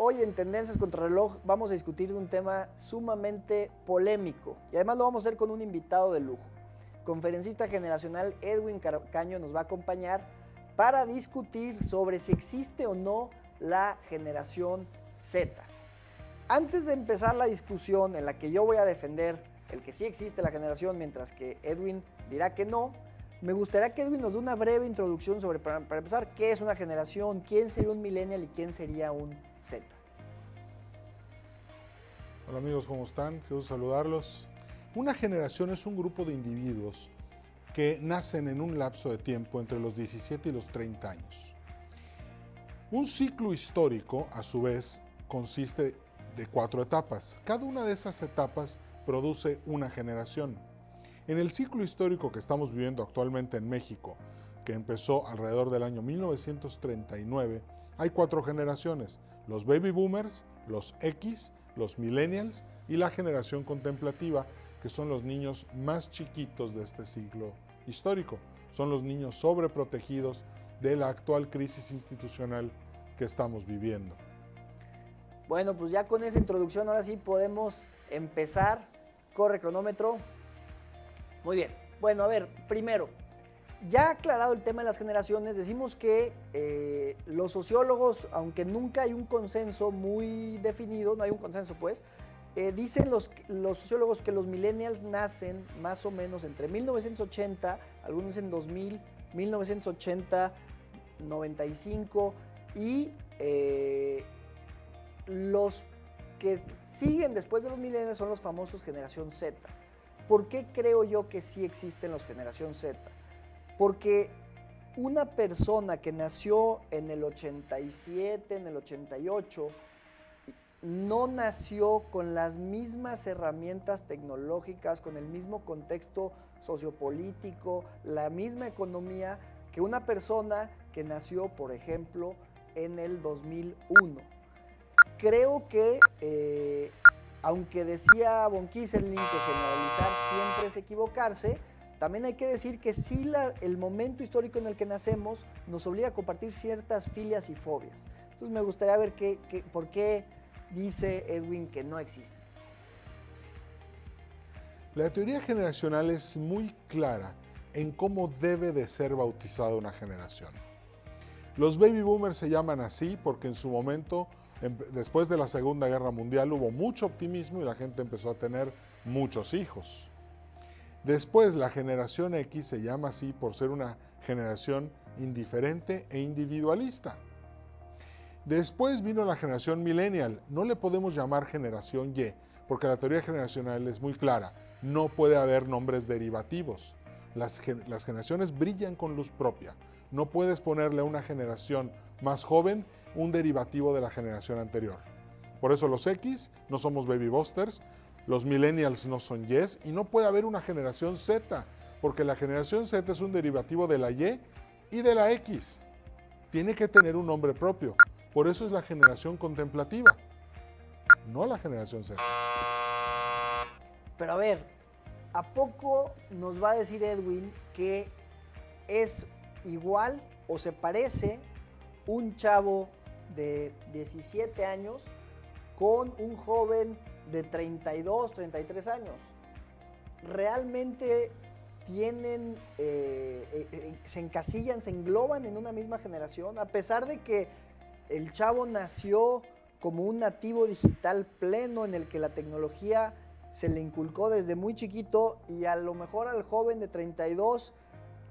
hoy en Tendencias Contrarreloj vamos a discutir de un tema sumamente polémico y además lo vamos a hacer con un invitado de lujo. Conferencista generacional Edwin Caño nos va a acompañar para discutir sobre si existe o no la generación Z. Antes de empezar la discusión en la que yo voy a defender el que sí existe la generación, mientras que Edwin dirá que no, me gustaría que Edwin nos dé una breve introducción sobre, para empezar, qué es una generación, quién sería un millennial y quién sería un Z. Hola amigos, ¿cómo están? Quiero saludarlos. Una generación es un grupo de individuos que nacen en un lapso de tiempo entre los 17 y los 30 años. Un ciclo histórico, a su vez, consiste de 4 etapas. Cada una de esas etapas produce una generación. En el ciclo histórico que estamos viviendo actualmente en México, que empezó alrededor del año 1939, hay 4 generaciones: los baby boomers, los X, los millennials y la generación contemplativa, que son los niños más chiquitos de este ciclo histórico. Son los niños sobreprotegidos de la actual crisis institucional que estamos viviendo. Bueno, pues ya con esa introducción ahora sí podemos empezar. Corre cronómetro. Muy bien. Bueno, a ver, primero, ya aclarado el tema de las generaciones, decimos que los sociólogos, aunque nunca hay un consenso muy definido, no hay un consenso pues, dicen los sociólogos que los millennials nacen más o menos entre 1980, algunos en 2000, 1980, 95 y los que siguen después de los millennials son los famosos generación Z. ¿Por qué creo yo que sí existen los generación Z? Porque una persona que nació en el 87, en el 88, no nació con las mismas herramientas tecnológicas, con el mismo contexto sociopolítico, la misma economía que una persona que nació, por ejemplo, en el 2001. Creo que, aunque decía von Kieserling que generalizar siempre es equivocarse, también hay que decir que sí el momento histórico en el que nacemos nos obliga a compartir ciertas filias y fobias. Entonces me gustaría ver por qué dice Edwin que no existe. La teoría generacional es muy clara en cómo debe de ser bautizada una generación. Los baby boomers se llaman así porque en su momento, después de la Segunda Guerra Mundial, hubo mucho optimismo y la gente empezó a tener muchos hijos. Después, la generación X se llama así por ser una generación indiferente e individualista. Después vino la generación millennial. No le podemos llamar generación Y, porque la teoría generacional es muy clara. No puede haber nombres derivativos. Las generaciones brillan con luz propia. No puedes ponerle a una generación más joven un derivativo de la generación anterior. Por eso los X no somos baby boosters, los millennials no son Ys, y no puede haber una generación Z, porque la generación Z es un derivativo de la Y y de la X. Tiene que tener un nombre propio. Por eso es la generación contemplativa, no la generación Z. Pero a ver, ¿a poco nos va a decir Edwin que es igual o se parece un chavo de 17 años con un joven de 32, 33 años? ¿Realmente tienen, se encasillan, se engloban en una misma generación? A pesar de que el chavo nació como un nativo digital pleno en el que la tecnología se le inculcó desde muy chiquito, y a lo mejor al joven de 32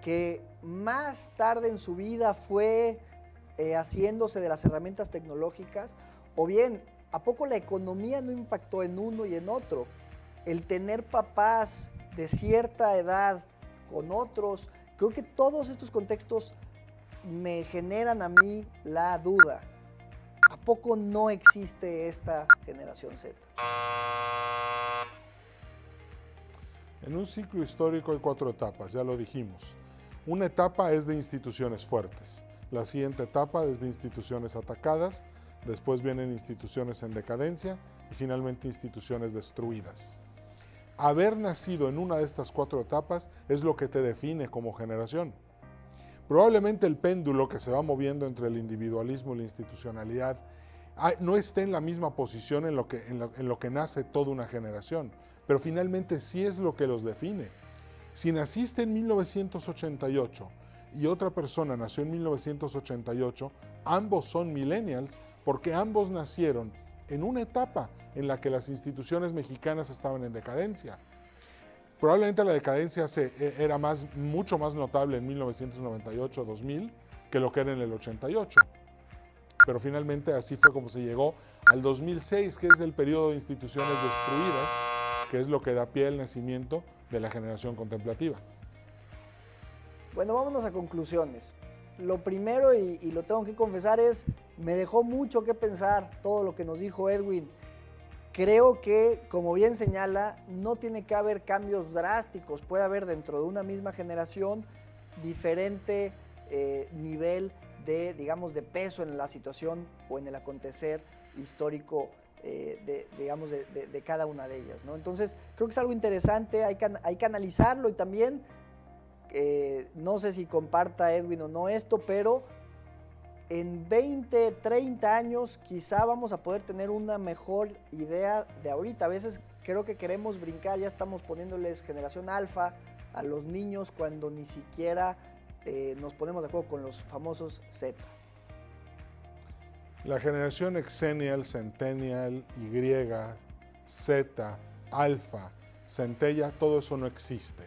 que más tarde en su vida fue haciéndose de las herramientas tecnológicas, o bien, ¿a poco la economía no impactó en uno y en otro? El tener papás de cierta edad con otros, creo que todos estos contextos me generan a mí la duda. ¿A poco no existe esta generación Z? En un ciclo histórico hay 4 etapas, ya lo dijimos. Una etapa es de instituciones fuertes. La siguiente etapa es de instituciones atacadas. Después vienen instituciones en decadencia y finalmente instituciones destruidas. Haber nacido en una de estas 4 etapas es lo que te define como generación. Probablemente el péndulo que se va moviendo entre el individualismo y la institucionalidad no esté en la misma posición en lo que nace toda una generación, pero finalmente sí es lo que los define. Si naciste en 1988 y otra persona nació en 1988, ambos son millennials porque ambos nacieron en una etapa en la que las instituciones mexicanas estaban en decadencia. Probablemente la decadencia era mucho más notable en 1998-2000 que lo que era en el 88. Pero finalmente así fue como se llegó al 2006, que es el periodo de instituciones destruidas, que es lo que da pie al nacimiento de la generación contemplativa. Bueno, vámonos a conclusiones. Lo primero, y lo tengo que confesar, es me dejó mucho que pensar todo lo que nos dijo Edwin. Creo que, como bien señala, no tiene que haber cambios drásticos. Puede haber dentro de una misma generación diferente nivel de, digamos, de peso en la situación o en el acontecer histórico de cada una de ellas, ¿no? Entonces, creo que es algo interesante, hay que analizarlo y también, no sé si comparta Edwin o no esto, pero en 20, 30 años quizá vamos a poder tener una mejor idea de ahorita. A veces creo que queremos brincar, ya estamos poniéndoles generación alfa a los niños cuando ni siquiera nos ponemos de acuerdo con los famosos Z. La generación Exennial, Centennial, Y, Z, Alfa, Centella, todo eso no existe.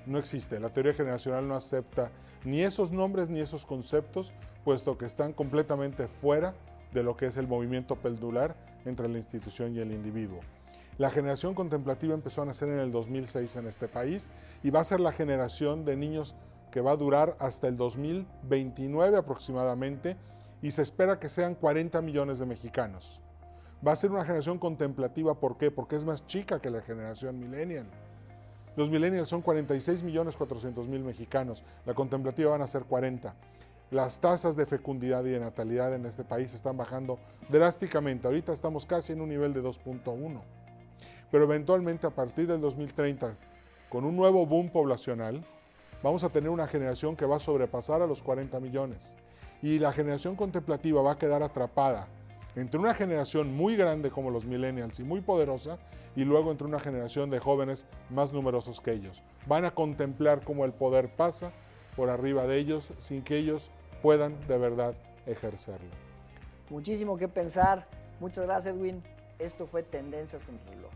No existe. La teoría generacional no acepta ni esos nombres ni esos conceptos, puesto que están completamente fuera de lo que es el movimiento pendular entre la institución y el individuo. La generación contemplativa empezó a nacer en el 2006 en este país y va a ser la generación de niños que va a durar hasta el 2029 aproximadamente, y se espera que sean 40 millones de mexicanos. Va a ser una generación contemplativa, ¿por qué? Porque es más chica que la generación millennial. Los millennials son 46.400.000 mexicanos, la contemplativa van a ser 40. Las tasas de fecundidad y de natalidad en este país están bajando drásticamente. Ahorita estamos casi en un nivel de 2.1. Pero eventualmente a partir del 2030, con un nuevo boom poblacional, vamos a tener una generación que va a sobrepasar a los 40 millones. Y la generación contemplativa va a quedar atrapada entre una generación muy grande como los millennials y muy poderosa, y luego entre una generación de jóvenes más numerosos que ellos. Van a contemplar cómo el poder pasa por arriba de ellos sin que ellos puedan de verdad ejercerlo. Muchísimo que pensar. Muchas gracias, Edwin. Esto fue Tendencias contra el Reloj.